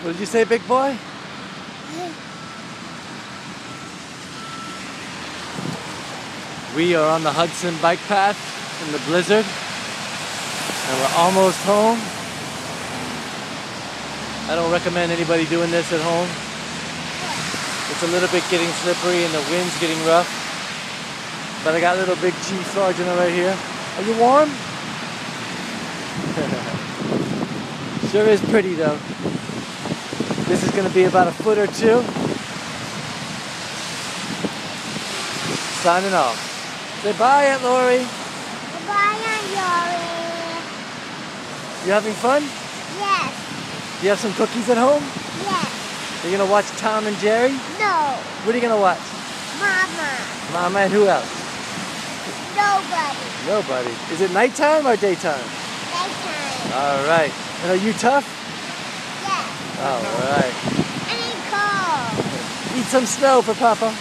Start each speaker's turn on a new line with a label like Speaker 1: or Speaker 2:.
Speaker 1: What did you say, big boy? We are on the Hudson bike path in the blizzard, and we're almost home. I don't recommend anybody doing this at home. It's a little bit getting slippery and the wind's getting rough. But I got little big Chief Sergeant right here. Are you warm? Sure is pretty though. This is going to be about a foot or two. Signing off. Say bye, Aunt Lori.
Speaker 2: Bye, Aunt Lori.
Speaker 1: You having fun?
Speaker 2: Yes.
Speaker 1: You have some cookies at home?
Speaker 2: Yes.
Speaker 1: You're going to watch Tom and Jerry?
Speaker 2: No.
Speaker 1: What are you going to watch?
Speaker 2: Mama.
Speaker 1: Mama and who else?
Speaker 2: Nobody.
Speaker 1: Nobody. Is it nighttime or daytime?
Speaker 2: Daytime.
Speaker 1: All right. And are you tough?
Speaker 2: Yes.
Speaker 1: All right.
Speaker 2: I need cold.
Speaker 1: Eat some snow for Papa.